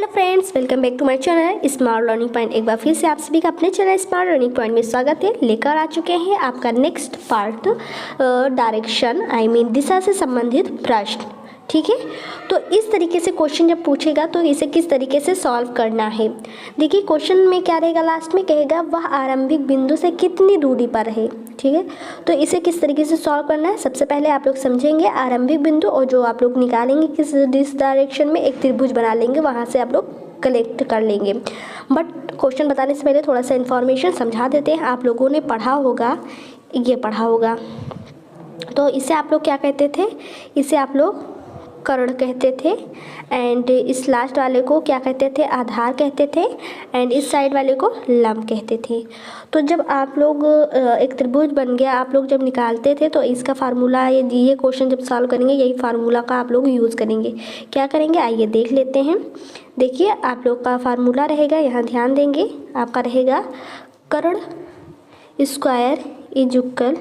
Hello friends, welcome back to my channel smart learning point. एक बार फिर से आप सभी का अपने चैनल स्मार्ट लर्निंग पॉइंट में स्वागत है। लेकर आ चुके हैं आपका नेक्स्ट पार्ट डायरेक्शन दिशा से संबंधित प्रश्न। ठीक है, तो इस तरीके से क्वेश्चन जब पूछेगा तो इसे किस तरीके से सॉल्व करना है। देखिए क्वेश्चन में क्या रहेगा, लास्ट में कहेगा वह आरंभिक बिंदु से कितनी दूरी पर है। ठीक है, तो इसे किस तरीके से सॉल्व करना है, सबसे पहले आप लोग समझेंगे आरंभिक बिंदु, और जो आप लोग निकालेंगे किस डायरेक्शन में एक त्रिभुज बना लेंगे, वहाँ से आप लोग कलेक्ट कर लेंगे। बट क्वेश्चन बताने से पहले थोड़ा सा इन्फॉर्मेशन समझा देते हैं। आप लोगों ने पढ़ा होगा, ये पढ़ा होगा, तो इसे आप लोग क्या कहते थे, इसे आप लोग कर्ण कहते थे, एंड इस लास्ट वाले को क्या कहते थे, आधार कहते थे, एंड इस साइड वाले को लंब कहते थे। तो जब आप लोग एक त्रिभुज बन गया, आप लोग जब निकालते थे तो इसका फार्मूला, ये क्वेश्चन जब सॉल्व करेंगे यही फार्मूला का आप लोग यूज़ करेंगे। क्या करेंगे आइए देख लेते हैं। देखिए आप लोग का फार्मूला रहेगा, यहाँ ध्यान देंगे, आपका रहेगा कर्ण स्क्वायर इज इक्वल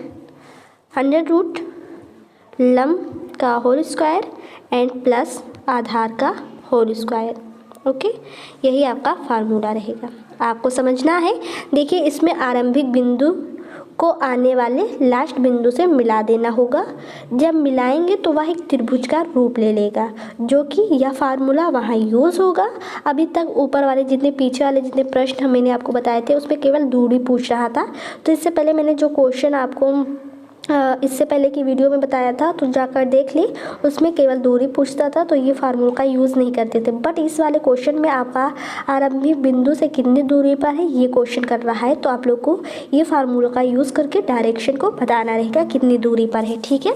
100 लंब का होल स्क्वायर एंड प्लस आधार का होल स्क्वायर। ओके, यही आपका फार्मूला रहेगा, आपको समझना है। देखिए इसमें आरंभिक बिंदु को आने वाले लास्ट बिंदु से मिला देना होगा। जब मिलाएंगे तो वह एक त्रिभुज का रूप ले लेगा, जो कि यह फार्मूला वहाँ यूज़ होगा। अभी तक ऊपर वाले जितने पीछे वाले जितने प्रश्न मैंने आपको बताए थे उसमें केवल दूरी पूछ रहा था। तो इससे पहले मैंने जो क्वेश्चन आपको इससे पहले की वीडियो में बताया था तो जाकर देख ली, उसमें केवल दूरी पूछता था, तो ये फार्मूला का यूज़ नहीं करते थे। बट इस वाले क्वेश्चन में आपका आरंभिक बिंदु से कितनी दूरी पर है ये क्वेश्चन कर रहा है, तो आप लोग को ये फार्मूला का यूज़ करके डायरेक्शन को बताना रहेगा कितनी दूरी पर है। ठीक है,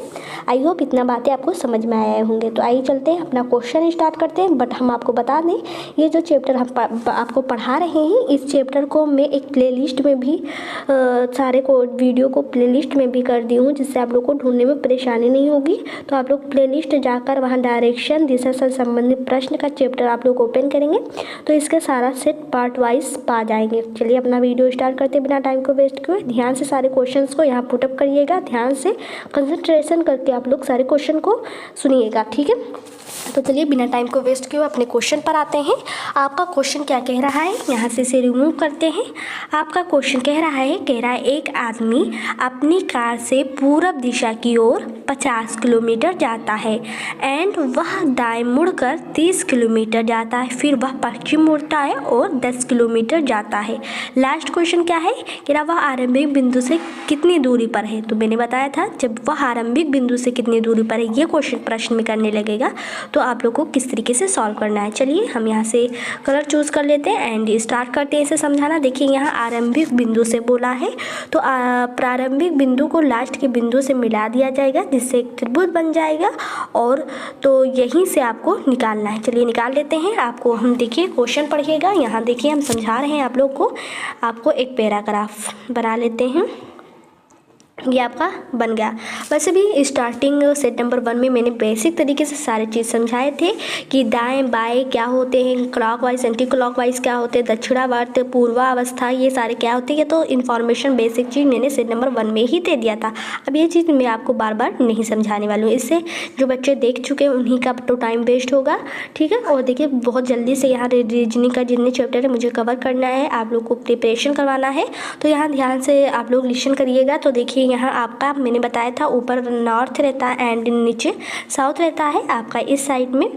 आई होप इतना बातें आपको समझ में आए होंगे। तो आइए चलते हैं अपना क्वेश्चन स्टार्ट करते हैं। बट हम आपको बता दें, ये जो चैप्टर हम आपको पढ़ा रहे हैं, इस चैप्टर को मैं एक प्ले लिस्ट में भी सारे को वीडियो को प्ले लिस्ट में भी कर दी हूँ, जिससे आप लोग को ढूंढने में परेशानी नहीं होगी। तो आप लोग प्लेलिस्ट जाकर वहाँ डायरेक्शन दिशा से संबंधित प्रश्न का चैप्टर आप लोग ओपन करेंगे तो इसका सारा सेट पार्ट वाइज पा जाएंगे। चलिए अपना वीडियो स्टार्ट करते बिना टाइम को वेस्ट किए। ध्यान से सारे क्वेश्चंस को यहाँ पुटअप करिएगा, ध्यान से कंसंट्रेशन करके आप लोग सारे क्वेश्चन को सुनिएगा। ठीक है, तो चलिए बिना टाइम को वेस्ट किए अपने क्वेश्चन पर आते हैं। आपका क्वेश्चन क्या कह रहा है, यहाँ से इसे रिमूव करते हैं। आपका क्वेश्चन कह रहा है एक आदमी अपनी कार से पूरब दिशा की ओर 50 किलोमीटर जाता है एंड वह दाएं मुड़कर 30 किलोमीटर जाता है, फिर वह पश्चिम मुड़ता है और 10 किलोमीटर जाता है। लास्ट क्वेश्चन क्या है, कह रहा वह आरंभिक बिंदु से कितनी दूरी पर है। तो मैंने बताया था जब वह आरंभिक बिंदु से कितनी दूरी पर है ये क्वेश्चन प्रश्न में करने लगेगा तो आप लोग को किस तरीके से सॉल्व करना है। चलिए हम यहाँ से कलर चूज़ कर लेते हैं एंड स्टार्ट करते हैं इसे समझाना। देखिए यहाँ आरंभिक बिंदु से बोला है तो प्रारंभिक बिंदु को लास्ट के बिंदु से मिला दिया जाएगा, जिससे एक त्रिभुज बन जाएगा, और तो यहीं से आपको निकालना है। चलिए निकाल लेते हैं। आपको हम देखिए क्वेश्चन पढ़िएगा, यहाँ देखिए हम समझा रहे हैं आप लोग को। आपको एक पैराग्राफ बना लेते हैं, ये आपका बन गया। वैसे भी स्टार्टिंग सेट नंबर 1 में मैंने बेसिक तरीके से सारे चीज़ समझाए थे कि दाएं बाएं क्या होते हैं, क्लॉकवाइज एंटी क्लॉकवाइज क्या होते हैं, दक्षिणावर्त पूर्वावस्था ये सारे क्या होते हैं। ये तो इन्फॉर्मेशन बेसिक चीज़ मैंने सेट नंबर 1 में ही दे दिया था। अब ये चीज़ मैं आपको बार बार नहीं समझाने वाली हूँ, इससे जो बच्चे देख चुके हैं उन्हीं का तो टाइम वेस्ट होगा। ठीक है, और देखिए बहुत जल्दी से यहाँ रीजनिंग का जितने चैप्टर है मुझे कवर करना है, आप लोग को प्रिपरेशन करवाना है, तो यहाँ ध्यान से आप लोग लिसन करिएगा। तो देखिए यहाँ आपका मैंने बताया था ऊपर नॉर्थ रहता है एंड नीचे साउथ रहता है। आपका इस साइड में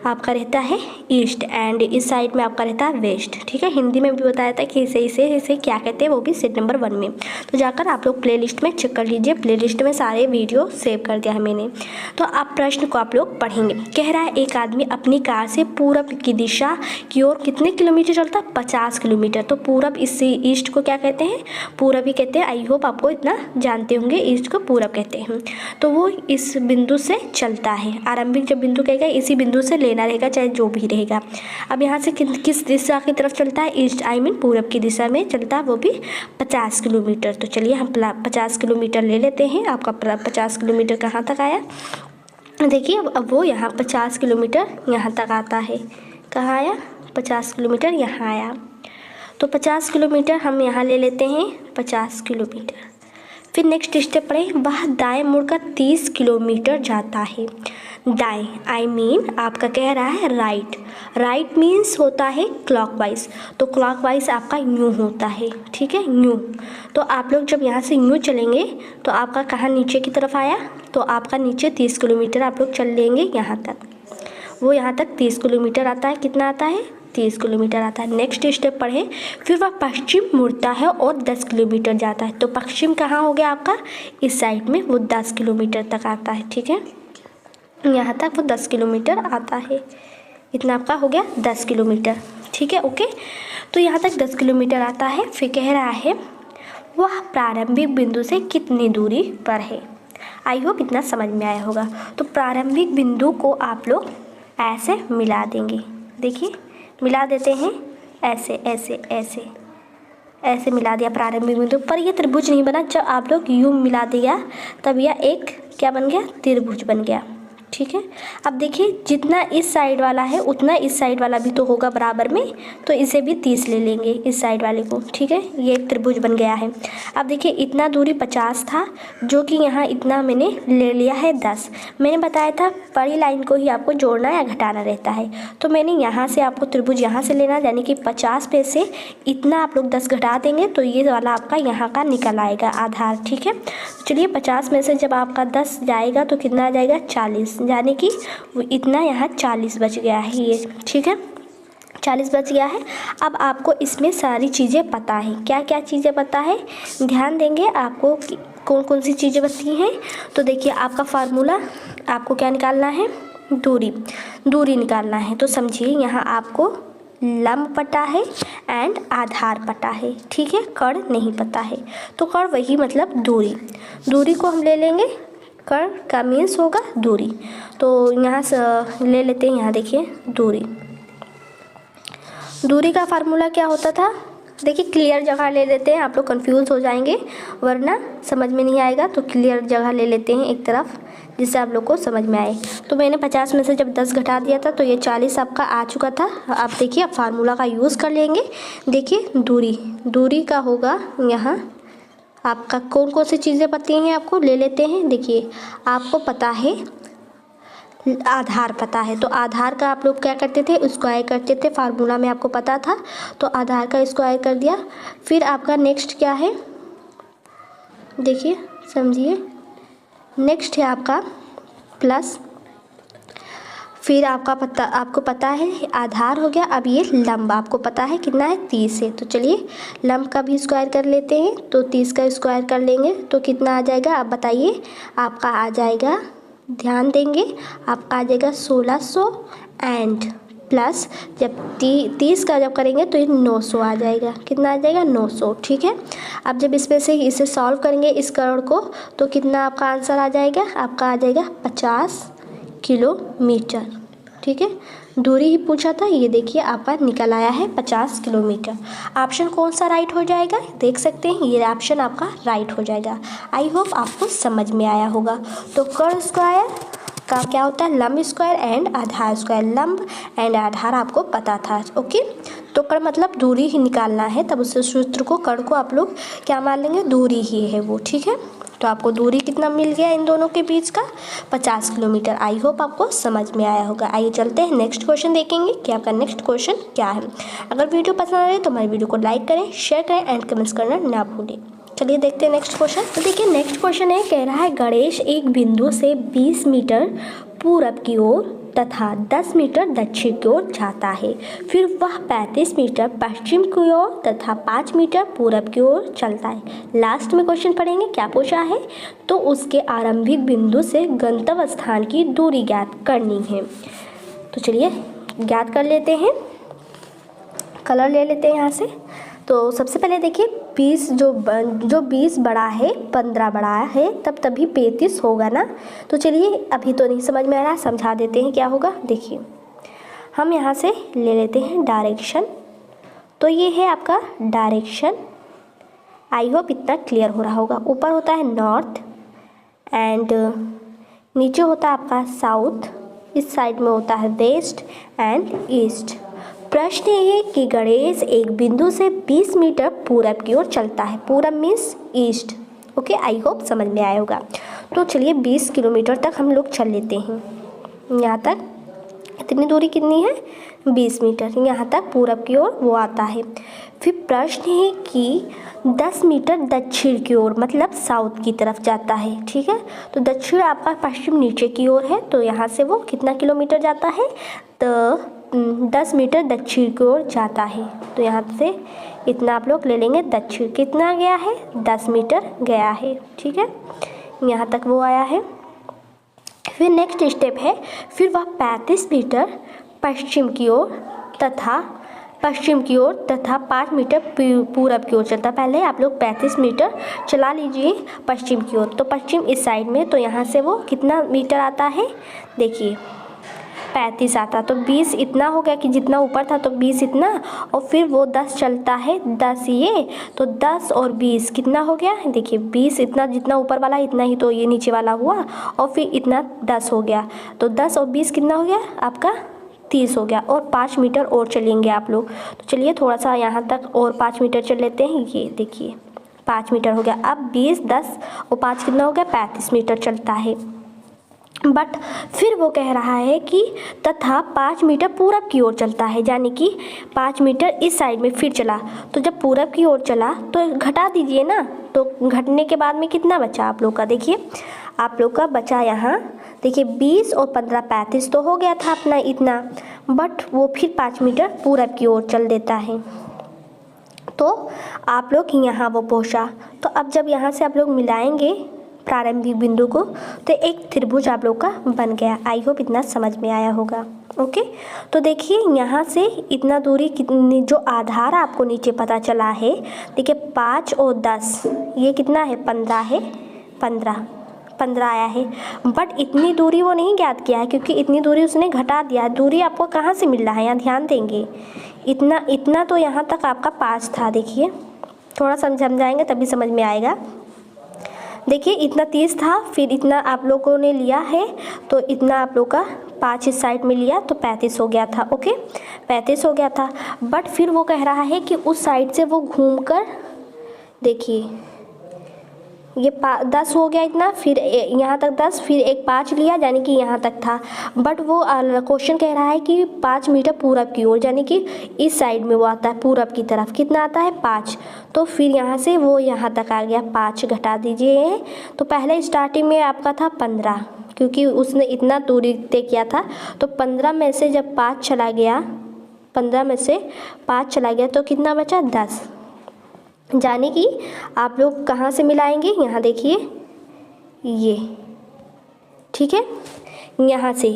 आपका रहता है ईस्ट एंड इस साइड में आपका रहता है वेस्ट। ठीक है, हिंदी में भी बताया था कि इसे क्या कहते हैं, वो भी सेट नंबर 1 में। तो जाकर आप लोग प्लेलिस्ट में चेक कर लीजिए, प्लेलिस्ट में सारे वीडियो सेव कर दिया है मैंने। तो आप प्रश्न को आप लोग पढ़ेंगे। कह रहा है एक आदमी अपनी कार से पूरब की दिशा की ओर कितने किलोमीटर चलता है, 50 किलोमीटर। तो पूरब इस ईस्ट को क्या कहते हैं, पूरब ही कहते हैं। आई होप आपको इतना जानते होंगे, ईस्ट को पूरब कहते हैं। तो वो इस बिंदु से चलता है, आरंभिक जब बिंदु कहेगा इसी बिंदु से लेना रहेगा, चाहे जो भी रहेगा। अब यहाँ से किस दिशा की तरफ चलता है, ईस्ट पूरब की दिशा में चलता है, वो भी 50 किलोमीटर। तो चलिए हम 50 किलोमीटर ले लेते हैं। आपका 50 किलोमीटर कहाँ तक आया, देखिए अब वो यहाँ 50 किलोमीटर यहाँ तक आता है। कहाँ आया, 50 किलोमीटर यहाँ आया। तो 50 किलोमीटर हम यहाँ ले लेते हैं, 50 किलोमीटर। फिर नेक्स्ट स्टेप पढ़े, वह दाएं मुड़कर 30 किलोमीटर जाता है। दाएं, आई मीन आपका कह रहा है राइट। राइट मीन्स होता है क्लॉकवाइज, तो क्लॉकवाइज आपका यूँ होता है, ठीक है, यूँ। तो आप लोग जब यहाँ से यूँ चलेंगे तो आपका कहाँ नीचे की तरफ आया, तो आपका नीचे 30 किलोमीटर आप लोग चल लेंगे यहाँ तक। वो यहाँ तक 30 किलोमीटर आता है, कितना आता है, 30 किलोमीटर आता है। नेक्स्ट स्टेप पढ़े, फिर वह पश्चिम मुड़ता है और 10 किलोमीटर जाता है। तो पश्चिम कहाँ हो गया आपका, इस साइड में, वो 10 किलोमीटर तक आता है, ठीक है, यहाँ तक वो 10 किलोमीटर आता है। इतना आपका हो गया 10 किलोमीटर, ठीक है, ओके। तो यहाँ तक 10 किलोमीटर आता है। फिर कह रहा है वह प्रारंभिक बिंदु से कितनी दूरी पर है। आई होप इतना समझ में आया होगा। तो प्रारंभिक बिंदु को आप लोग ऐसे मिला देंगे, देखिए मिला देते हैं, ऐसे ऐसे ऐसे ऐसे मिला दिया प्रारंभिक बिंदु पर। ये त्रिभुज नहीं बना, जब आप लोग यूँ मिला दिया तब यह एक क्या बन गया, त्रिभुज बन गया, ठीक है। अब देखिए जितना इस साइड वाला है उतना इस साइड वाला भी तो होगा बराबर में, तो इसे भी 30 ले लेंगे इस साइड वाले को, ठीक है, ये एक त्रिभुज बन गया है। अब देखिए इतना दूरी 50 था, जो कि यहाँ इतना मैंने ले लिया है 10। मैंने बताया था बड़ी लाइन को ही आपको जोड़ना या घटाना रहता है, तो मैंने यहाँ से आपको त्रिभुज यहाँ से लेना, यानी कि 50 पे से इतना आप लोग 10 घटा देंगे तो ये वाला आपका यहाँ का निकल आएगा आधार, ठीक है। चलिए 50 में से जब आपका 10 जाएगा तो कितना आ जाएगा, 40, यानी कि इतना यहाँ 40 बच गया है ये, ठीक है, 40 बच गया है। अब आपको इसमें सारी चीज़ें पता है, क्या क्या चीज़ें पता है, ध्यान देंगे आपको कौन कौन सी चीज़ें बची हैं। तो देखिए आपका फार्मूला, आपको क्या निकालना है, दूरी निकालना है। तो समझिए यहाँ आपको लंब पता है एंड आधार पता है, ठीक है, कर्ण नहीं पता है। तो कर्ण वही मतलब दूरी को हम ले लेंगे, कर्ण का मीन्स होगा दूरी। तो यहाँ से ले लेते हैं, यहाँ देखिए दूरी का फार्मूला क्या होता था, देखिए क्लियर जगह ले लेते हैं, आप लोग कंफ्यूज हो जाएंगे वरना समझ में नहीं आएगा। तो क्लियर जगह ले लेते हैं एक तरफ, जिससे आप लोग को समझ में आए। तो मैंने 50 में से जब 10 घटा दिया था तो ये 40 आपका आ चुका था। आप देखिए अब फार्मूला का यूज़ कर लेंगे। देखिए दूरी का होगा यहाँ आपका कौन कौन सी चीज़ें पता हैं आपको, ले लेते हैं। देखिए आपको पता है आधार पता है, तो आधार का आप लोग क्या करते थे, स्क्वायर करते थे, फार्मूला में आपको पता था तो आधार का स्क्वायर कर दिया। फिर आपका नेक्स्ट क्या है, देखिए समझिए, नेक्स्ट है आपका प्लस। फिर आपको पता है आधार हो गया। अब ये लंब आपको पता है कितना है, 30 है। तो चलिए लंब का भी स्क्वायर कर लेते हैं, तो 30 का स्क्वायर कर लेंगे तो कितना आ जाएगा, आप बताइए। आपका आ जाएगा, ध्यान देंगे, आपका आ जाएगा 1600 एंड प्लस जब 30 का जब करेंगे तो ये 900 आ जाएगा। कितना आ जाएगा, 900, ठीक है। अब जब इसमें से इसे सॉल्व करेंगे इस कर्ण को तो कितना आपका आंसर आ जाएगा, आपका आ जाएगा 50 किलोमीटर, ठीक है। दूरी ही पूछा था, ये देखिए आपका निकल आया है 50 किलोमीटर। ऑप्शन कौन सा राइट हो जाएगा, देख सकते हैं ये ऑप्शन आपका राइट हो जाएगा। आई होप आपको समझ में आया होगा। तो कर्ण स्क्वायर का क्या होता है, लंब स्क्वायर एंड आधार स्क्वायर। लंब एंड आधार आपको पता था, ओके। तो कर्ण मतलब दूरी ही निकालना है, तब उस सूत्र को, कर्ण को आप लोग क्या मान लेंगे, दूरी ही है वो, ठीक है। तो आपको दूरी कितना मिल गया इन दोनों के बीच का, 50 किलोमीटर। आई होप आपको समझ में आया होगा। आइए चलते हैं नेक्स्ट क्वेश्चन देखेंगे कि आपका नेक्स्ट क्वेश्चन क्या है। अगर वीडियो पसंद आ रही है तो हमारी वीडियो को लाइक करें, शेयर करें एंड कमेंट्स करना ना भूलें। चलिए देखते हैं नेक्स्ट क्वेश्चन। तो देखिए नेक्स्ट क्वेश्चन है, कह रहा है गणेश एक बिंदु से 20 मीटर पूरब की ओर तथा 10 मीटर दक्षिण की ओर जाता है। फिर वह 35 मीटर पश्चिम की ओर तथा 5 मीटर पूरब की ओर चलता है। लास्ट में क्वेश्चन पढ़ेंगे क्या पूछा है, तो उसके आरंभिक बिंदु से गंतव्य स्थान की दूरी ज्ञात करनी है। तो चलिए ज्ञात कर लेते हैं, कलर ले लेते हैं यहाँ से। तो सबसे पहले देखिए 20 जो 20 बड़ा है, 15 बड़ा है, तभी 35 होगा ना। तो चलिए अभी तो नहीं समझ में आ रहा, समझा देते हैं क्या होगा। देखिए हम यहाँ से ले लेते हैं डायरेक्शन। तो ये है आपका डायरेक्शन। आई होप इतना क्लियर हो रहा होगा। ऊपर होता है नॉर्थ एंड नीचे होता है आपका साउथ, इस साइड में होता है वेस्ट एंड ईस्ट। प्रश्न ये है कि गणेश एक बिंदु से 20 मीटर पूरब की ओर चलता है। पूरब means east, okay. I hope समझ में आया होगा। तो चलिए 20 किलोमीटर तक हम लोग चल लेते हैं। यहाँ तक इतनी दूरी कितनी है 20 मीटर, यहाँ तक पूरब की ओर वो आता है। फिर प्रश्न है कि 10 मीटर दक्षिण की ओर मतलब साउथ की तरफ जाता है। ठीक है, तो दक्षिण आपका पश्चिम नीचे की ओर है, तो यहाँ से वो कितना किलोमीटर जाता है, तो 10 मीटर दक्षिण की ओर जाता है। तो यहाँ से इतना आप लोग ले लेंगे, दक्षिण कितना गया है 10 मीटर गया है। ठीक है, यहाँ तक वो आया है। फिर नेक्स्ट स्टेप है, फिर वह 35 मीटर पश्चिम की ओर तथा 5 मीटर पूरब की ओर चलता। पहले आप लोग 35 मीटर चला लीजिए पश्चिम की ओर, तो पश्चिम इस साइड में, तो यहाँ से वो कितना मीटर आता है, देखिए 35 आता, तो 20 इतना हो गया कि जितना ऊपर था तो 20 इतना, और फिर वो 10 चलता है, 10 ये, तो 10 और 20 कितना हो गया, देखिए 20 इतना, जितना ऊपर वाला इतना ही तो ये नीचे वाला हुआ, और फिर इतना 10 हो गया, तो 10 और 20 कितना हो गया आपका 30 हो गया। और 5 मीटर और चलेंगे आप लोग, तो चलिए थोड़ा सा यहाँ तक और 5 मीटर चल लेते हैं। ये देखिए 5 मीटर हो गया। अब 20, 10 और 5 कितना हो गया 35 मीटर चलता है। बट फिर वो कह रहा है कि तथा 5 मीटर पूरब की ओर चलता है, यानी कि 5 मीटर इस साइड में फिर चला, तो जब पूरब की ओर चला तो घटा दीजिए ना, तो घटने के बाद में कितना बचा आप लोग का, देखिए आप लोग का बचा यहाँ, देखिए 20 और 15 35 तो हो गया था अपना इतना, बट वो फिर 5 मीटर पूरब की ओर चल देता है, तो आप लोग यहाँ वो पहुँचा। तो अब जब यहाँ से आप लोग मिलाएंगे प्रारंभिक बिंदु को, तो एक त्रिभुज आप लोग का बन गया। आई होप इतना समझ में आया होगा। ओके, तो देखिए यहाँ से इतना दूरी कितनी, जो आधार आपको नीचे पता चला है, देखिए 5 और 10 ये कितना है 15 है, 15 आया है। बट इतनी दूरी वो नहीं ज्ञात किया है, क्योंकि इतनी दूरी उसने घटा दिया है। दूरी आपको कहाँ से मिल रहा है, यहाँ ध्यान देंगे, इतना तो यहाँ तक आपका 5 था, देखिए थोड़ा समझाएंगे तभी समझ में आएगा। देखिए इतना 30 था, फिर इतना आप लोगों ने लिया है, तो इतना आप लोग का 5 इस साइड में लिया तो 35 हो गया था। ओके, 35 हो गया था। बट फिर वो कह रहा है कि उस साइड से वो घूमकर, देखिए ये 10 हो गया इतना, फिर यहाँ तक 10, फिर एक 5 लिया, यानी कि यहाँ तक था। बट वो क्वेश्चन कह रहा है कि 5 मीटर पूरब की ओर, यानी कि इस साइड में वो आता है पूरब की तरफ, कितना आता है 5, तो फिर यहाँ से वो यहाँ तक आ गया, 5 घटा दीजिए। तो पहले स्टार्टिंग में आपका था 15, क्योंकि उसने इतना दूरी तय किया था, तो 15 में से जब 5 चला गया, 15 में से 5 चला गया तो कितना बचा 10, यानी कि आप लोग कहाँ से मिलाएंगे, यहाँ देखिए ये, ठीक है, यहाँ से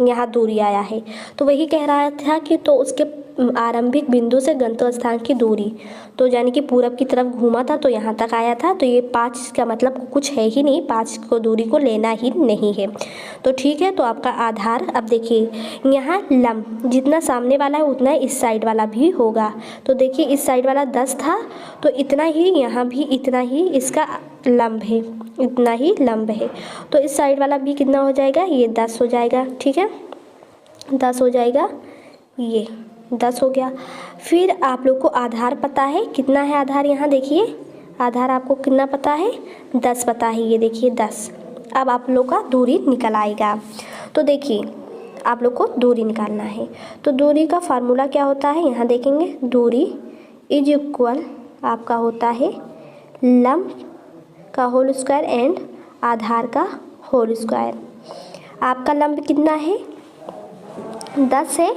यहाँ दूरी आया है, तो वही कह रहा था कि तो उसके आरंभिक बिंदु से गंतव्य स्थान की दूरी, तो यानी कि पूरब की तरफ घूमा था तो यहाँ तक आया था, तो ये 5 का मतलब कुछ है ही नहीं, 5 को दूरी को लेना ही नहीं है। तो ठीक है, तो आपका आधार, अब देखिए यहाँ लंब जितना सामने वाला है उतना इस साइड वाला भी होगा, तो देखिए इस साइड वाला 10 था, तो इतना ही यहाँ भी इतना ही इसका लंब है, इतना ही लंब है, तो इस साइड वाला भी कितना हो जाएगा, ये 10 हो जाएगा। ठीक है, 10 हो जाएगा, ये 10 हो गया। फिर आप लोग को आधार पता है, कितना है आधार, यहाँ देखिए आधार आपको कितना पता है, 10 पता है, ये देखिए 10। अब आप लोग का दूरी निकल आएगा, तो देखिए आप लोग को दूरी निकालना है, तो दूरी का फार्मूला क्या होता है, यहाँ देखेंगे, दूरी इज इक्वल आपका होता है लंब का होल स्क्वायर एंड आधार का होल स्क्वायर। आपका लंब कितना है 10 है,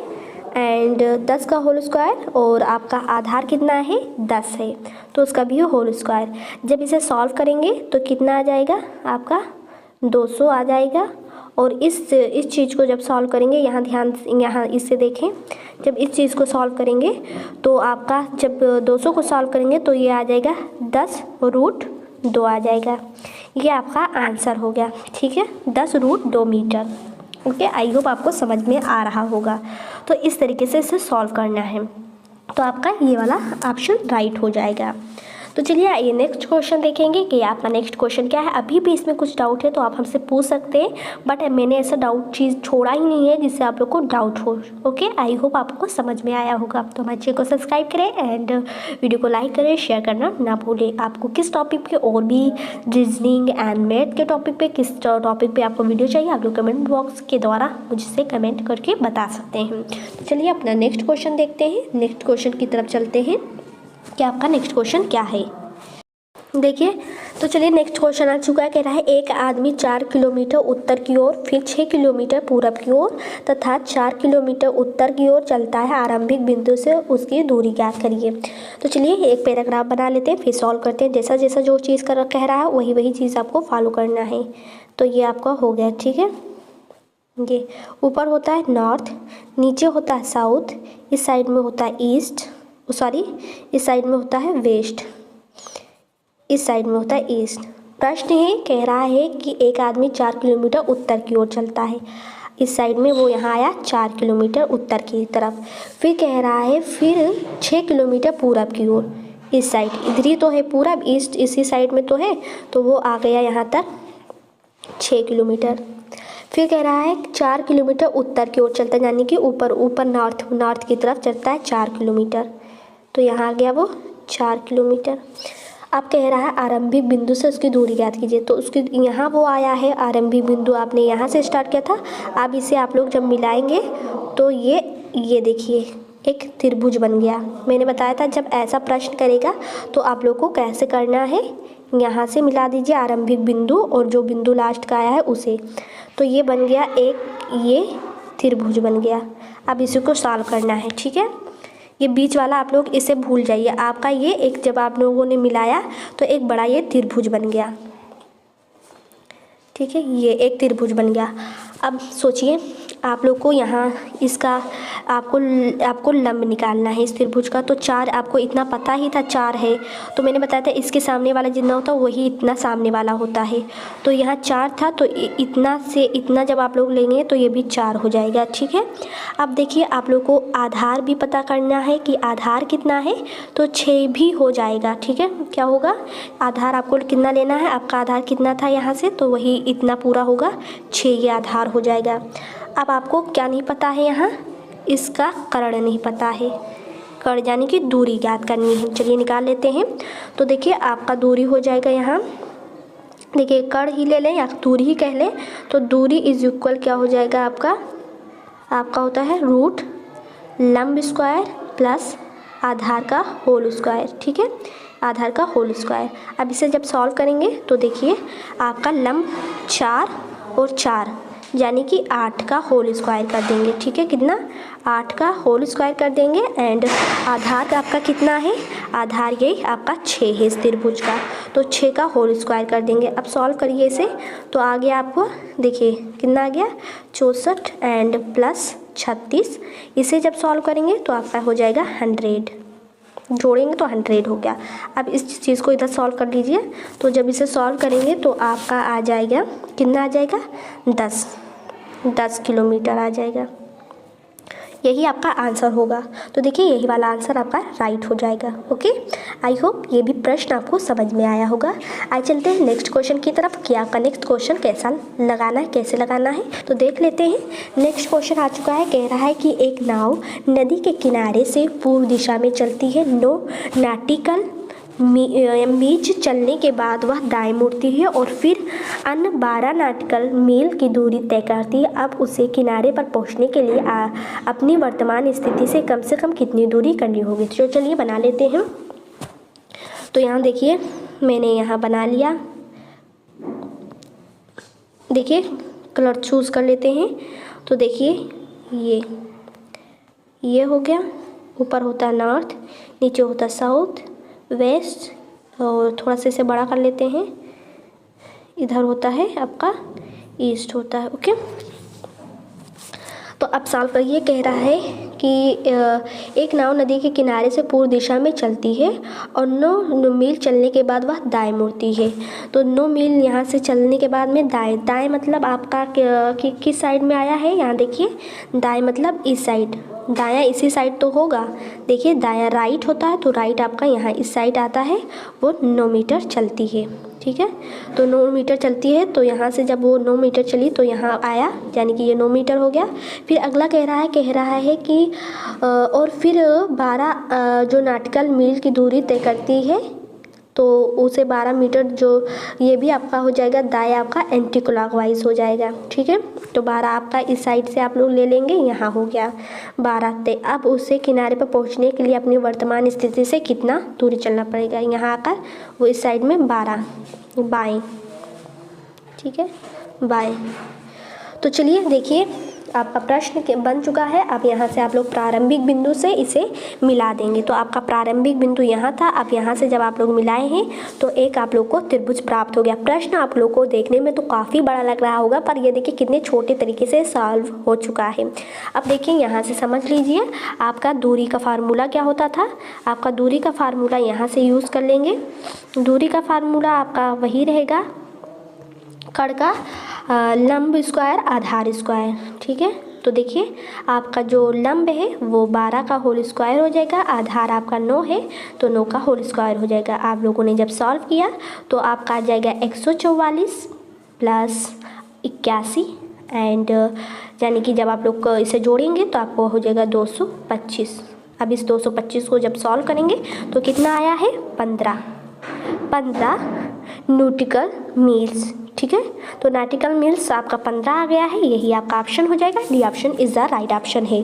एंड 10 का होल स्क्वायर, और आपका आधार कितना है 10 है, तो उसका भी होल स्क्वायर। जब इसे सॉल्व करेंगे तो कितना आ जाएगा आपका 200 आ जाएगा। और इस चीज़ को जब सॉल्व करेंगे, यहाँ ध्यान, यहाँ इससे देखें, जब इस चीज़ को सॉल्व करेंगे तो आपका जब 200 को सॉल्व करेंगे तो ये आ जाएगा 10√2 आ जाएगा। ये आपका आंसर हो गया। ठीक है, 10√2 मीटर। ओके, आई होप आपको समझ में आ रहा होगा। तो इस तरीके से इसे सॉल्व करना है, तो आपका ये वाला ऑप्शन राइट हो जाएगा। तो चलिए आइए नेक्स्ट क्वेश्चन देखेंगे कि आपका नेक्स्ट क्वेश्चन क्या है। अभी भी इसमें कुछ डाउट है तो आप हमसे पूछ सकते हैं, बट मैंने ऐसा डाउट चीज़ छोड़ा ही नहीं है जिससे आप लोग को डाउट हो। ओके, आई होप आपको समझ में आया होगा। तो हमारे चैनल को सब्सक्राइब करें एंड वीडियो को लाइक करें, शेयर करना ना भूलें। आपको किस टॉपिक पे और भी रीजनिंग एंड मैथ के टॉपिक पे किस टॉपिक पे आपको वीडियो चाहिए, आप लोग कमेंट बॉक्स के द्वारा मुझसे कमेंट करके बता सकते हैं। तो चलिए अपना नेक्स्ट क्वेश्चन देखते हैं। नेक्स्ट क्वेश्चन की तरफ चलते हैं कि आपका नेक्स्ट क्वेश्चन क्या है। देखिए, तो चलिए नेक्स्ट क्वेश्चन आ चुका है। कह रहा है एक आदमी 4 किलोमीटर उत्तर की ओर, फिर 6 किलोमीटर पूरब की ओर तथा 4 किलोमीटर उत्तर की ओर चलता है। आरंभिक बिंदु से उसकी दूरी ज्ञात करिए। तो चलिए एक पैराग्राफ बना लेते हैं, फिर सॉल्व करते हैं। जैसा जैसा जो चीज़ कह रहा है वही चीज़ आपको फॉलो करना है। तो ये आपका हो गया, ठीक है। ये ऊपर होता है नॉर्थ, नीचे होता है साउथ, इस साइड में होता है ईस्ट, सॉरी इस साइड में होता है वेस्ट, इस साइड में होता है ईस्ट। प्रश्न है, कह रहा है कि एक आदमी 4 किलोमीटर उत्तर की ओर चलता है। इस साइड में वो यहाँ आया 4 किलोमीटर उत्तर की तरफ। फिर कह रहा है फिर 6 किलोमीटर पूरब की ओर, इस साइड इधर ही तो है पूरब, ईस्ट इसी साइड में तो है, तो वो आ गया यहाँ तक 6 किलोमीटर। फिर कह रहा है 4 किलोमीटर उत्तर की ओर चलता है, यानी कि ऊपर नॉर्थ की तरफ चलता है 4 किलोमीटर। तो यहाँ आ गया वो 4 किलोमीटर। अब कह रहा है आरंभिक बिंदु से उसकी दूरी ज्ञात कीजिए। तो उसकी यहाँ वो आया है आरंभिक बिंदु, आपने यहाँ से स्टार्ट किया था। अब इसे आप लोग जब मिलाएंगे तो ये देखिए एक त्रिभुज बन गया। मैंने बताया था जब ऐसा प्रश्न करेगा तो आप लोग को कैसे करना है, यहाँ से मिला दीजिए आरंभिक बिंदु और जो बिंदु लास्ट का आया है उसे। तो ये बन गया एक, ये त्रिभुज बन गया। अब इसी को सॉल्व करना है, ठीक है। ये बीच वाला आप लोग इसे भूल जाइए। आपका ये एक जब आप लोगों ने मिलाया तो एक बड़ा ये त्रिभुज बन गया, ठीक है। ये एक त्रिभुज बन गया। अब सोचिए आप लोग को यहाँ इसका आपको लंब निकालना है इस त्रिभुज का। तो 4 आपको इतना पता ही था 4 है, तो मैंने बताया था इसके सामने वाला जितना होता है वही इतना सामने वाला होता है। तो यहाँ 4 था, तो इतना से इतना जब आप लोग लेंगे तो ये भी 4 हो जाएगा, ठीक है। अब देखिए आप लोग को आधार भी पता करना है कि आधार कितना है, तो 6 भी हो जाएगा, ठीक है। क्या होगा, आधार आपको कितना लेना है, आपका आधार कितना था यहाँ से, तो वही इतना पूरा होगा 6, ये आधार हो जाएगा। अब आपको क्या नहीं पता है, यहाँ इसका कर्ण नहीं पता है, कर्ण यानी कि दूरी ज्ञात करनी है। चलिए निकाल लेते हैं। तो देखिए आपका दूरी हो जाएगा, यहाँ देखिए कर्ण ही ले लें या दूरी ही कह लें, तो दूरी इज इक्वल क्या हो जाएगा आपका होता है रूट लंब स्क्वायर प्लस आधार का होल स्क्वायर, ठीक है, आधार का होल स्क्वायर। अब इसे जब सॉल्व करेंगे तो देखिए आपका लंब 4 और 4 यानी कि 8 का होल स्क्वायर कर देंगे, ठीक है। कितना, 8 का होल स्क्वायर कर देंगे। एंड आधार का आपका कितना है, आधार यही आपका 6 है इस त्रिभुज का, तो 6 का होल स्क्वायर कर देंगे। अब सॉल्व करिए इसे, तो आ गया आपको देखिए कितना आ गया 64 एंड प्लस 36। इसे जब सॉल्व करेंगे तो आपका हो जाएगा 100, जोड़ेंगे तो 100 हो गया। अब इस चीज़ को इधर सॉल्व कर लीजिए। तो जब इसे सॉल्व करेंगे तो आपका आ जाएगा कितना, आ जाएगा 10 किलोमीटर आ जाएगा। यही आपका आंसर होगा। तो देखिए यही वाला आंसर आपका राइट हो जाएगा। ओके, आई होप ये भी प्रश्न आपको समझ में आया होगा। आइए चलते हैं नेक्स्ट क्वेश्चन की तरफ कि आपका नेक्स्ट क्वेश्चन कैसा लगाना है, कैसे लगाना है, तो देख लेते हैं। नेक्स्ट क्वेश्चन आ चुका है। कह रहा है कि एक नाव नदी के किनारे से पूर्व दिशा में चलती है। 9 नॉटिकल मील चलने के बाद वह दाएं मुड़ती है और फिर अन्य 12 नॉटिकल मील की दूरी तय करती है। अब उसे किनारे पर पहुंचने के लिए अपनी वर्तमान स्थिति से कम कितनी दूरी करनी होगी। तो चलिए बना लेते हैं। तो यहाँ देखिए मैंने यहाँ बना लिया। देखिए कलर चूज़ कर लेते हैं। तो देखिए ये हो गया, ऊपर होता है नॉर्थ, नीचे होता है साउथ, वेस्ट, और थोड़ा सा इसे बड़ा कर लेते हैं, इधर होता है आपका ईस्ट होता है। ओके, तो अब सॉल्व करिए। कह रहा है कि एक नाव नदी के किनारे से पूर्व दिशा में चलती है और 9 मील चलने के बाद वह दाएं मुड़ती है। तो 9 मील यहाँ से चलने के बाद में दाएं मतलब आपका किस साइड में आया है, यहाँ देखिए दाएं मतलब इस साइड, दायां इसी साइड तो होगा। देखिए दायां राइट होता है तो राइट आपका यहाँ इस साइड आता है, वो 9 मीटर चलती है। ठीक है, तो 9 मीटर चलती है, तो यहाँ से जब वो 9 मीटर चली तो यहाँ आया, यानी कि ये 9 मीटर हो गया। फिर अगला कह रहा है कि और फिर 12 जो नाटिकल मील की दूरी तय करती है, तो उसे 12 मीटर जो ये भी आपका हो जाएगा दाएं, आपका एंटी क्लॉकवाइज हो जाएगा। ठीक है, तो 12 आपका इस साइड से आप लोग ले लेंगे, यहाँ हो गया 12 तय। अब उसे किनारे पर पहुँचने के लिए अपनी वर्तमान स्थिति से कितना दूरी चलना पड़ेगा, यहाँ आकर वो इस साइड में 12 बाएं। ठीक है, बाएं। तो चलिए देखिए आपका प्रश्न बन चुका है। अब यहाँ से आप लोग प्रारंभिक बिंदु से इसे मिला देंगे। तो आपका प्रारंभिक बिंदु यहाँ था, अब यहाँ से जब आप लोग मिलाए हैं तो एक आप लोग को त्रिभुज प्राप्त हो गया। प्रश्न आप लोग को देखने में तो काफ़ी बड़ा लग रहा होगा, पर ये देखिए कितने छोटे तरीके से सॉल्व हो चुका है। अब देखिए यहाँ से समझ लीजिए आपका दूरी का फार्मूला क्या होता था। आपका दूरी का फार्मूला यहाँ से यूज़ कर लेंगे। दूरी का फार्मूला आपका वही रहेगा, कण का लंब स्क्वायर आधार स्क्वायर। ठीक है, तो देखिए आपका जो लंब है वो 12 का होल स्क्वायर हो जाएगा, आधार आपका 9 है तो 9 का होल स्क्वायर हो जाएगा। आप लोगों ने जब सॉल्व किया तो आपका आ जाएगा 144 प्लस 81 एंड यानी कि जब आप लोग इसे जोड़ेंगे तो आपको हो जाएगा 225। अब इस 225 को जब सॉल्व करेंगे तो कितना आया है 15 नॉटिकल मील्स। ठीक है, तो नॉटिकल मील्स आपका 15 आ गया है, यही आपका ऑप्शन हो जाएगा। D option is the right option है।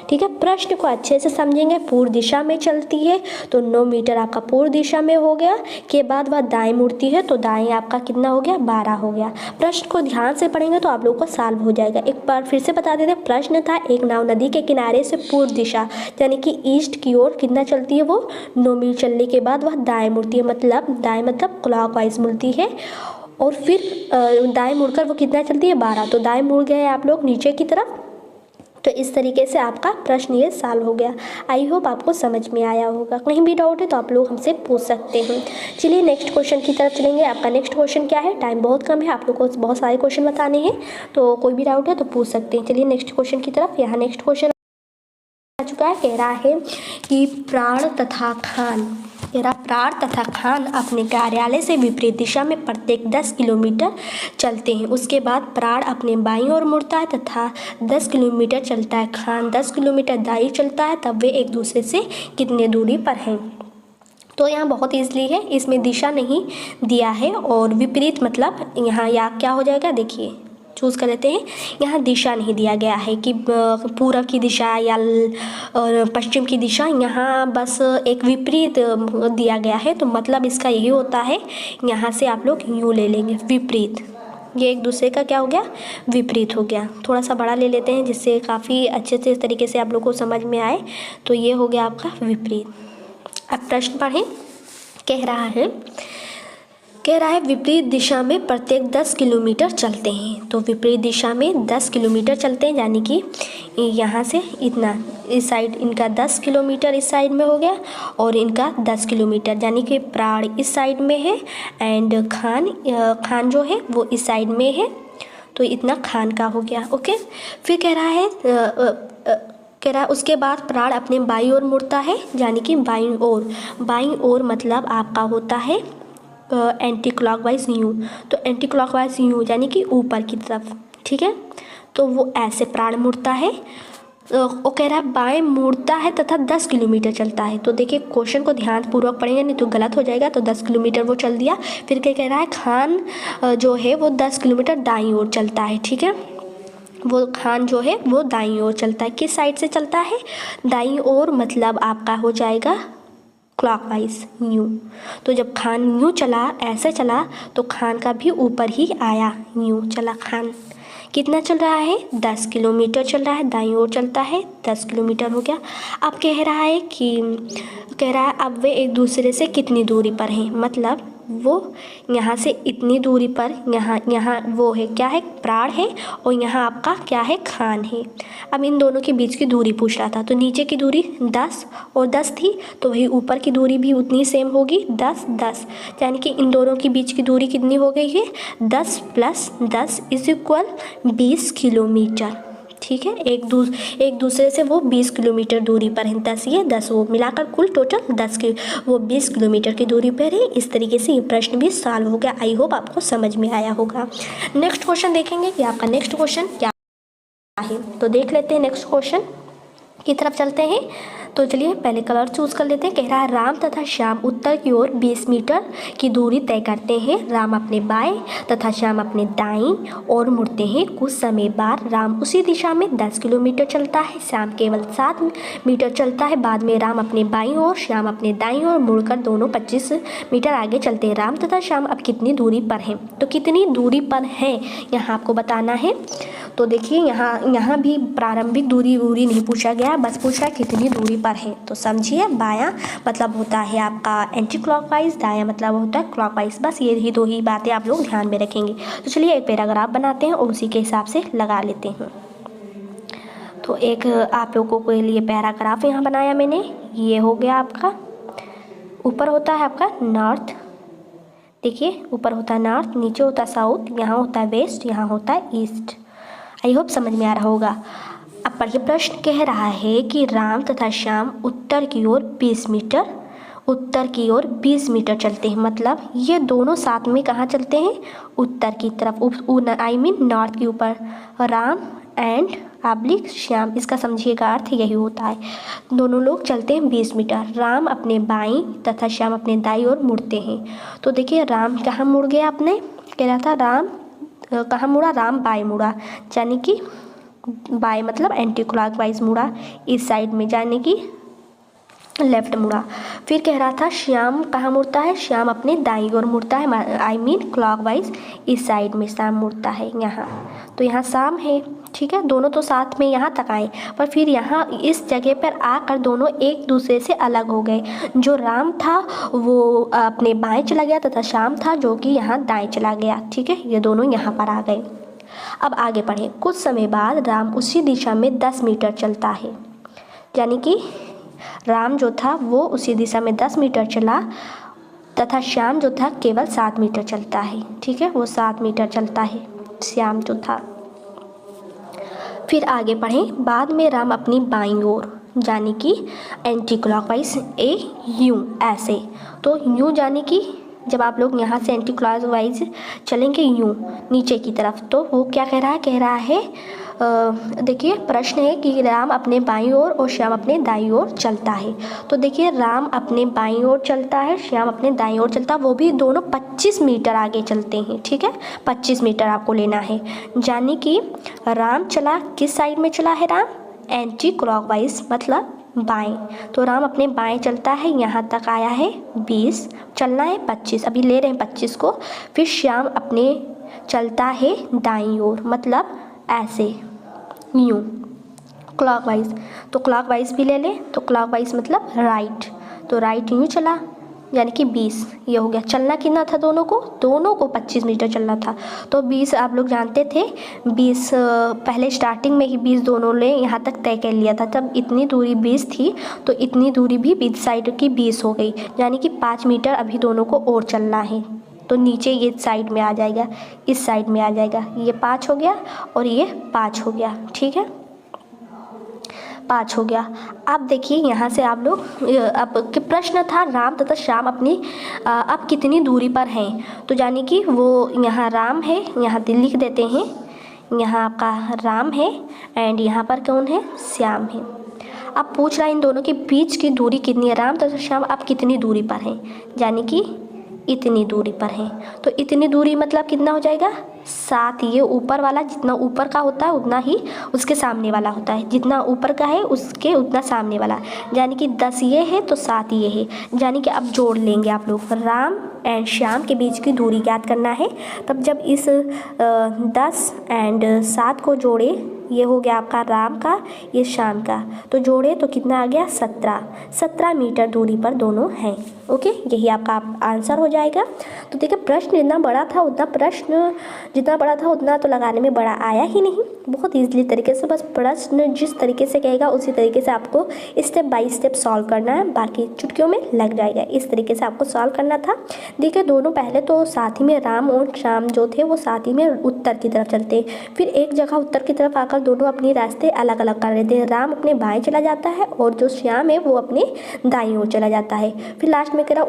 ठीक है, प्रश्न को अच्छे से समझेंगे। पूर्व दिशा में चलती है तो 9 मीटर आपका पूर्व दिशा में हो गया, के बाद वह दाएं मुड़ती है तो दाएं आपका कितना हो गया 12 हो गया। प्रश्न को ध्यान से पढ़ेंगे तो आप लोगों को सॉल्व हो जाएगा। एक बार फिर से बता देते, प्रश्न था एक नाव नदी के किनारे से पूर्व दिशा यानी कि ईस्ट की ओर कितना चलती है, वो 9 मील चलने के बाद वह दाएं मुड़ती है, मतलब दाएं मतलब क्लॉकवाइज मुड़ती है, और फिर दाएं मुड़कर वो कितना चलती है 12, तो दाएं मुड़ गए आप लोग नीचे की तरफ। तो इस तरीके से आपका प्रश्न ये सॉल्व हो गया। आई होप आपको समझ में आया होगा। कहीं भी डाउट है तो आप लोग हमसे पूछ सकते हैं। चलिए नेक्स्ट क्वेश्चन की तरफ चलेंगे। आपका नेक्स्ट क्वेश्चन क्या है, टाइम बहुत कम है, आप लोग को बहुत सारे क्वेश्चन बताने हैं, तो कोई भी डाउट है तो पूछ सकते हैं। चलिए नेक्स्ट क्वेश्चन की तरफ। यहाँ नेक्स्ट क्वेश्चन आ चुका है, कह रहा है कि प्राण तथा खान अपने कार्यालय से विपरीत दिशा में प्रत्येक 10 किलोमीटर चलते हैं। उसके बाद प्राण अपने बाईं ओर मुड़ता है तथा 10 किलोमीटर चलता है। खान 10 किलोमीटर दाईं चलता है, तब वे एक दूसरे से कितने दूरी पर हैं। तो यहाँ बहुत ईजिली है, इसमें दिशा नहीं दिया है और विपरीत मतलब यहाँ या क्या हो जाएगा, देखिए चूज़ कर लेते हैं। यहाँ दिशा नहीं दिया गया है कि पूरब की दिशा या पश्चिम की दिशा, यहाँ बस एक विपरीत दिया गया है। तो मतलब इसका यही होता है, यहाँ से आप लोग यूँ ले लेंगे विपरीत, ये एक दूसरे का क्या हो गया विपरीत हो गया। थोड़ा सा बड़ा ले लेते हैं जिससे काफ़ी अच्छे से तरीके से आप लोग को समझ में आए। तो ये हो गया आपका विपरीत। अब प्रश्न पढ़ें, कह रहा है विपरीत दिशा में प्रत्येक 10 किलोमीटर चलते हैं। तो विपरीत दिशा में 10 किलोमीटर चलते हैं, यानी कि यहाँ से इतना इस साइड इनका 10 किलोमीटर इस साइड में हो गया और इनका 10 किलोमीटर, यानी कि प्राण इस साइड में है एंड खान जो है वो इस साइड में है, तो इतना खान का हो गया। ओके, फिर कह रहा है उसके बाद प्राण अपने बाईं ओर मुड़ता है, यानी कि बाईं ओर मतलब आपका होता है एंटी क्लॉकवाइज यूँ, तो एंटी क्लॉकवाइज यूँ यानी कि ऊपर की तरफ। ठीक है, तो वो ऐसे प्राण मुड़ता है। वो कह रहा है बाएं मुड़ता है तथा 10 किलोमीटर चलता है। तो देखिए क्वेश्चन को ध्यानपूर्वक पढ़ेंगे, नहीं तो गलत हो जाएगा। तो 10 किलोमीटर वो चल दिया। फिर क्या कह रहा है, खान जो है वो 10 किलोमीटर दाईं ओर चलता है। ठीक है, वो खान जो है वो दाईं ओर चलता है। किस साइड से चलता है, दाईं ओर, मतलब आपका हो जाएगा क्लॉकवाइज यूँ। तो जब खान यूँ चला, ऐसे चला, तो खान का भी ऊपर ही आया, यूँ चला खान। कितना चल रहा है 10 किलोमीटर चल रहा है, दाईं ओर चलता है 10 किलोमीटर हो गया। अब कह रहा है अब वे एक दूसरे से कितनी दूरी पर हैं, मतलब वो यहाँ से इतनी दूरी पर, यहाँ वो है, क्या है, प्राण है, और यहाँ आपका क्या है, खान है। अब इन दोनों के बीच की दूरी पूछ रहा था, तो नीचे की दूरी 10 और 10 थी, तो वही ऊपर की दूरी भी उतनी सेम होगी, 10 10, यानी कि इन दोनों के बीच की दूरी कितनी हो गई है, 10 + 10 = 20 किलोमीटर। ठीक है, एक दूसरे से वो 20 किलोमीटर दूरी पर है, 10 ये 10 वो, मिलाकर कुल टोटल 10 की वो 20 किलोमीटर की दूरी पर है। इस तरीके से ये प्रश्न भी सॉल्व हो गया। आई होप आपको समझ में आया होगा। नेक्स्ट क्वेश्चन देखेंगे कि आपका नेक्स्ट क्वेश्चन क्या है, तो देख लेते हैं। नेक्स्ट क्वेश्चन की तरफ चलते हैं। तो चलिए पहले कलर चूज़ कर लेते हैं। कह रहा है राम तथा श्याम उत्तर की ओर 20 मीटर की दूरी तय करते हैं। राम अपने बाएं तथा श्याम अपने दाईं ओर मुड़ते हैं। कुछ समय बाद राम उसी दिशा में 10 किलोमीटर चलता है। श्याम केवल 7 मीटर चलता है। बाद में राम अपने बाईं ओर, श्याम अपने दाईं ओर मुड़कर दोनों 25 मीटर आगे चलते हैं। राम तथा श्याम अब कितनी दूरी पर हैं? तो कितनी दूरी पर हैं यहाँ आपको बताना है। तो देखिए यहाँ भी प्रारंभिक दूरी नहीं पूछा गया, बस पूछा कितनी दूरी पर है। तो समझिए, बायां मतलब होता है आपका एंटी क्लॉकवाइज, दायां मतलब होता है क्लॉकवाइज। बस ये दो ही बातें आप लोग ध्यान में रखेंगे। तो चलिए एक पैराग्राफ बनाते हैं और उसी के हिसाब से लगा लेते हैं। तो एक आप लोगों के लिए पैराग्राफ यहाँ बनाया मैंने। ये हो गया आपका, ऊपर होता है आपका नॉर्थ, देखिए ऊपर होता है नॉर्थ, नीचे होता है साउथ, यहाँ होता है वेस्ट, यहाँ होता है ईस्ट। आई होप समझ में आ रहा होगा। अब पढ़िए, प्रश्न कह रहा है कि राम तथा श्याम उत्तर की ओर 20 मीटर चलते हैं। मतलब ये दोनों साथ में कहाँ चलते हैं? उत्तर की तरफ, नॉर्थ के ऊपर। राम एंड / श्याम, इसका समझिएगा अर्थ यही होता है। दोनों लोग चलते हैं 20 मीटर। राम अपने बाईं तथा श्याम अपने दाईं ओर मुड़ते हैं। तो देखिए राम कहाँ मुड़ गया, आपने कह रहा था राम कहाँ मुड़ा? राम बाएं मुड़ा, यानी कि बाएं मतलब एंटी क्लॉकवाइज मुड़ा, इस साइड में, यानी कि लेफ्ट मुड़ा। फिर कह रहा था श्याम कहाँ मुड़ता है? श्याम अपने दाईं ओर मुड़ता है, क्लॉकवाइज, इस साइड में श्याम मुड़ता है यहाँ। तो यहाँ शाम है, ठीक है, दोनों तो साथ में यहाँ तक आए, पर फिर यहाँ इस जगह पर आकर दोनों एक दूसरे से अलग हो गए। जो राम था वो अपने बाएं चला गया तथा श्याम था जो कि यहाँ दाएं चला गया। ठीक है, ये दोनों यहाँ पर आ गए। अब आगे बढ़े। कुछ समय बाद राम उसी दिशा में 10 मीटर चलता है, यानी कि राम जो था वो उसी दिशा में 10 मीटर चला तथा श्याम जो था केवल 7 मीटर चलता है। ठीक है, वो 7 मीटर चलता है श्याम जो था। फिर आगे पढ़ें। बाद में राम अपनी बाईं ओर, यानी कि एंटी क्लॉकवाइज, यूँ ऐसे, तो यूँ यानी कि जब आप लोग यहाँ से एंटी क्लॉकवाइज चलेंगे यूँ नीचे की तरफ, तो वो क्या कह रहा है? कह रहा है देखिए प्रश्न है कि राम अपने बाईं ओर और श्याम अपने दाईं ओर चलता है। तो देखिए राम अपने बाईं ओर चलता है, श्याम अपने दाईं ओर चलता है, वो भी दोनों 25 मीटर आगे चलते हैं। ठीक है, 25 मीटर आपको लेना है, यानी कि राम चला किस साइड में चला है? राम एंटी क्लॉकवाइज मतलब बाएं। तो राम अपने बाएं चलता है, यहाँ तक आया है 20, चलना है 25, अभी ले रहे हैं 25 को। फिर श्याम अपने चलता है दाईं ओर, मतलब ऐसे यूँ क्लॉकवाइज। तो क्लॉकवाइज भी ले लें, तो क्लॉकवाइज मतलब राइट, तो राइट यूँ चला, यानी कि 20 ये हो गया। चलना कितना था दोनों को 25 मीटर चलना था। तो 20 आप लोग जानते थे, 20 पहले स्टार्टिंग में ही 20 दोनों ने यहाँ तक तय कर लिया था। तब इतनी दूरी 20 थी, तो इतनी दूरी भी बीच साइड की 20 हो गई, यानी कि 5 मीटर अभी दोनों को और चलना है। तो नीचे ये साइड में आ जाएगा, इस साइड में आ जाएगा, ये 5 हो गया और ये 5 हो गया। ठीक है, 5 हो गया। अब देखिए यहाँ से आप लोग, अब प्रश्न था राम तथा श्याम अपनी अब कितनी दूरी पर हैं। तो यानी कि वो यहाँ राम है, यहाँ लिख देते हैं, यहाँ आपका राम है एंड यहाँ पर कौन है? श्याम है। अब पूछ रहा है इन दोनों के बीच की दूरी कितनी है? राम तथा श्याम अब कितनी दूरी पर हैं, यानी कि इतनी दूरी पर है। तो इतनी दूरी मतलब कितना हो जाएगा? 7। ये ऊपर वाला जितना ऊपर का होता है उतना ही उसके सामने वाला होता है, जितना ऊपर का है उसके उतना सामने वाला, यानी कि 10 ये है तो 7 ये है। यानी कि अब जोड़ लेंगे आप लोग, राम एंड श्याम के बीच की दूरी ज्ञात करना है। तब जब इस 10 एंड 7 को जोड़े ये हो गया आपका राम का, ये श्याम का, तो जोड़े तो कितना आ गया 17 मीटर दूरी पर दोनों हैं। ओके, यही आपका आंसर हो जाएगा। तो देखिए प्रश्न जितना बड़ा था उतना तो लगाने में बड़ा आया ही नहीं, बहुत ईजिली तरीके से, बस प्रश्न जिस तरीके से कहेगा उसी तरीके से आपको स्टेप बाय स्टेप सॉल्व करना है, बाकी चुटकियों में लग जाएगा। इस तरीके से आपको सॉल्व करना था। देखिए दोनों पहले तो साथ ही में राम और श्याम जो थे वो साथ ही में उत्तर की तरफ चलते, फिर एक जगह उत्तर की तरफ आकर दोनों अपने रास्ते अलग अलग कर लेते हैं। राम अपने बाएं चला जाता है और जो श्याम है वो अपने दाईं ओर चला जाता है। फिर लास्ट में कह रहा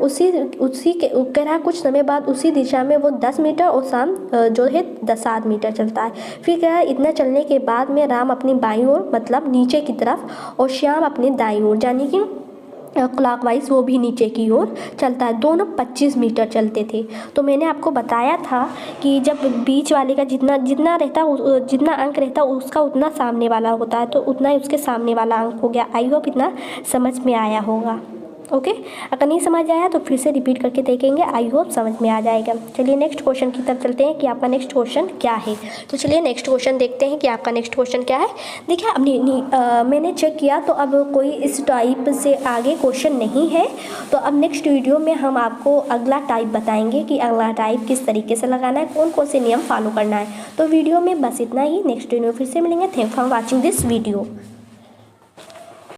कह रहा कुछ समय बाद उसी दिशा में वो 10 मीटर और श्याम जो है 7 मीटर चलता है। फिर कह रहा इतना चलने के बाद में राम अपनी बाईं ओर मतलब नीचे की तरफ और श्याम अपने दाईं ओर यानी कि क्लॉकवाइज वो भी नीचे की ओर चलता है। दोनों 25 मीटर चलते थे। तो मैंने आपको बताया था कि जब बीच वाले का जितना अंक रहता उसका उतना सामने वाला होता है, तो उतना ही उसके सामने वाला अंक हो गया। आई होप इतना समझ में आया होगा। ओके, अगर नहीं समझ आया तो फिर से रिपीट करके देखेंगे, आई होप समझ में आ जाएगा। चलिए नेक्स्ट क्वेश्चन की तरफ चलते हैं कि आपका नेक्स्ट क्वेश्चन क्या है। तो चलिए नेक्स्ट क्वेश्चन देखते हैं कि आपका नेक्स्ट क्वेश्चन क्या है। देखिए अब मैंने चेक किया तो अब कोई इस टाइप से आगे क्वेश्चन नहीं है। तो अब नेक्स्ट वीडियो में हम आपको अगला टाइप बताएंगे कि अगला टाइप किस तरीके से लगाना है, कौन कौन से नियम फॉलो करना है। तो वीडियो में बस इतना ही, नेक्स्ट वीडियो फिर से मिलेंगे। Thank for watching this video.